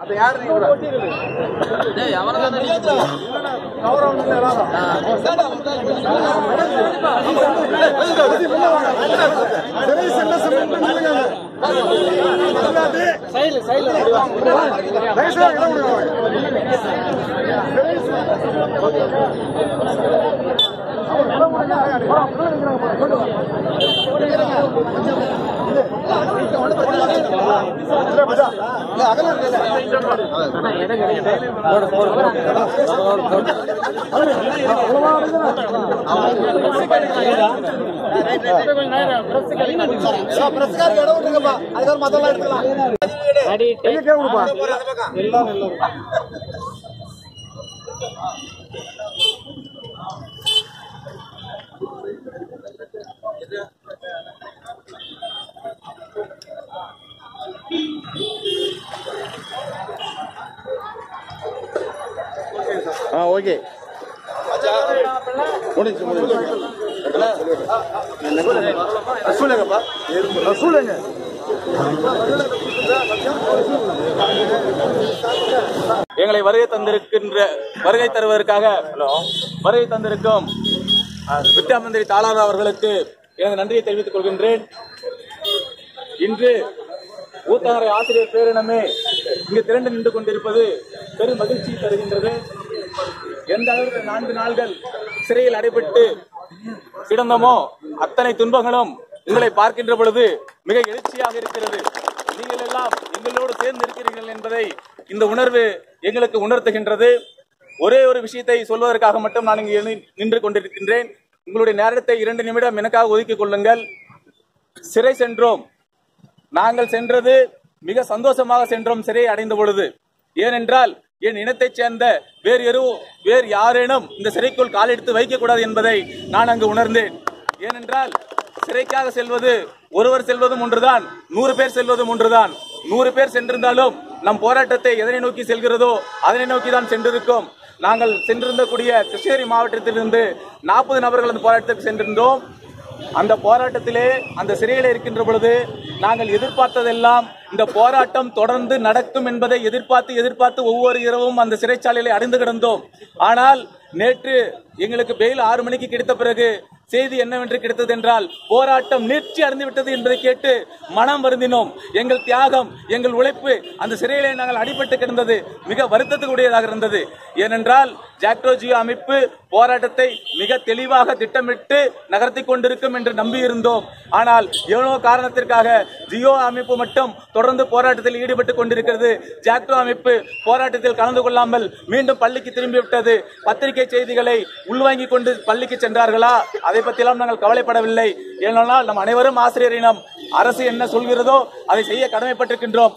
அது யாரு நீ கூட டேய் அவரதான் கௌரவம் இல்ல ஓகே எங்களை வருகை தருவதற்காக வருகை தந்திருக்கும் வித்யா மந்திரி தாளார் அவர்களுக்கு எனது நன்றியை தெரிவித்துக் கொள்கின்றேன். இன்று ஊத்தங்கரை ஆசிரியர் பேரினமே இங்கு திரண்டு நின்று கொண்டிருப்பது பெரும் மகிழ்ச்சி தருகின்றது. எந்த அளவுக்கு 4 நாள்கள் சிறையில் அடைபட்டு கிடந்தோமோ அத்தனை துன்பங்களும் உங்களை பார்க்கின்ற பொழுது மிக எழுச்சியாக இருக்கிறது. நீங்கள் எல்லாம் எங்களோடு சேர்ந்து இருக்கிறீர்கள் என்பதை இந்த உணர்வு எங்களுக்கு உணர்த்துகின்றது. ஒரே ஒரு விஷயத்தை சொல்வதற்காக மட்டும் நான் இங்கு நின்று கொண்டிருக்கின்றேன். உங்களுடைய நேரத்தை 2 நிமிடம் எனக்காக ஒதுக்கிக் கொள்ளுங்கள். சிறை சென்றோம், நாங்கள் சென்றது மிக சந்தோஷமாக சென்றோம் சிறையை அடைந்த பொழுது. ஏனென்றால் என் இனத்தைச் சேர்ந்த வேறு யாரேனும் இந்த சிறைக்குள் காலெடுத்து வைக்கக்கூடாது என்பதை நான் அங்கு உணர்ந்தேன். ஏனென்றால் சிறைக்காக செல்வது ஒருவர் செல்வதும் ஒன்றுதான், 100 பேர் செல்வதும் ஒன்றுதான். 100 பேர் சென்றிருந்தாலும் நம் போராட்டத்தை எதனை நோக்கி செல்கிறதோ அதனை நோக்கி தான் சென்றிருக்கோம். நாங்கள் சென்றிருந்தக்கூடிய கிருஷ்ணகிரி மாவட்டத்திலிருந்து 40 நபர்கள் அந்த போராட்டத்திற்கு சென்றிருந்தோம். அந்த போராட்டத்திலே அந்த சிறையில் இருக்கின்ற பொழுது நாங்கள் எதிர்பார்த்ததெல்லாம் இந்த போராட்டம் தொடர்ந்து நடக்கும் என்பதை எதிர்பார்த்து ஒவ்வொரு இரவும் அந்த சிறைச்சாலையிலே அடைந்து கிடந்தோம். ஆனால் நேற்று எங்களுக்கு பெயில் 6 மணிக்கு கிடைத்த பிறகு செய்தி என்னவென்று கிடைத்தது என்றால் போராட்டம் நீட்சி அடைந்துவிட்டது என்பதை கேட்டு மனம் வருந்தினோம். எங்கள் தியாகம், எங்கள் உழைப்பு அந்த சிறையிலே நாங்கள் அடிபட்டு கிடந்தது மிக வருத்தத்துக்குரியதாக இருந்தது. ஏனென்றால் ஜாக்டோ ஜியோ அமைப்பு போராட்டத்தை மிக தெளிவாக திட்டமிட்டு நகர்த்தி கொண்டிருக்கும் என்று நம்பியிருந்தோம். ஆனால் எவ்வளோ காரணத்திற்காக ஜியோ அமைப்பு மட்டும் தொடர்ந்து போராட்டத்தில் ஈடுபட்டுக் கொண்டிருக்கிறது. ஜாக்டோ அமைப்பு போராட்டத்தில் கலந்து கொள்ளாமல் மீண்டும் பள்ளிக்கு திரும்பிவிட்டது. பத்திரிகை செய்திகளை உள்வாங்கிக் கொண்டு பள்ளிக்கு சென்றார்களா? அதை பற்றியெல்லாம் நாங்கள் கவலைப்படவில்லை. ஏனென்றால் நம் அனைவரும் ஆசிரியர் இனம். அரசு என்ன சொல்கிறதோ அதை செய்ய கடமைப்பட்டிருக்கின்றோம்.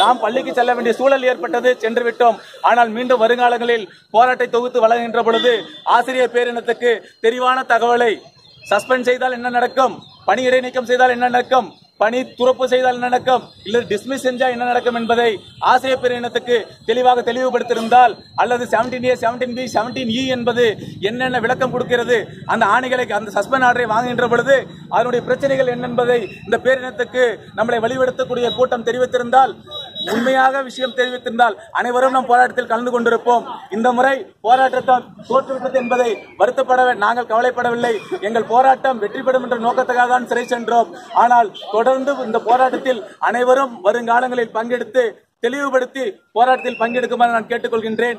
நாம் பள்ளிக்கு செல்ல வேண்டிய சூழல் ஏற்பட்டது, சென்று விட்டோம். ஆனால் மீண்டும் வருங்காலங்களில் போராட்டத்தை தொகுத்து வழங்குகின்ற பொழுது ஆசிரியர் பேரினத்துக்கு தெளிவான தகவலை, சஸ்பெண்ட் செய்தால் என்ன நடக்கும், பணி இடைநீக்கம் செய்தால் என்ன நடக்கும், பணி துறப்பு செய்தால் என்ன நடக்கும், இல்லை டிஸ்மிஸ் செஞ்சா என்ன நடக்கும் என்பதை ஆசிரியர் பேரினத்துக்கு தெளிவாக தெளிவுபடுத்தியிருந்தால், அல்லது 17A 17B 17E என்பது என்னென்ன விளக்கம் கொடுக்கிறது, அந்த ஆணைகளை அந்த சஸ்பெண்ட் ஆர்டரை வாங்குகின்ற பொழுது அதனுடைய பிரச்சனைகள் என்ன என்பதை இந்த பேரினத்துக்கு நம்மளை வழிபடுத்தக்கூடிய கூட்டம் தெரிவித்திருந்தால், உண்மையாக விஷயம் தெரிவித்திருந்தால் அனைவரும் நம் போராட்டத்தில் கலந்து கொண்டிருப்போம். இந்த முறை போராட்டத்தை தோற்றுவிட்டது என்பதை வருத்தப்பட நாங்கள் கவலைப்படவில்லை. எங்கள் போராட்டம் வெற்றி பெறும் என்ற நோக்கத்துக்காக தான் சிறை சென்றோம். ஆனால் தொடர்ந்து இந்த போராட்டத்தில் அனைவரும் வருங்காலங்களில் பங்கெடுத்து தெளிவுபடுத்தி போராட்டத்தில் பங்கெடுக்குமாறு நான் கேட்டுக்கொள்கின்றேன்.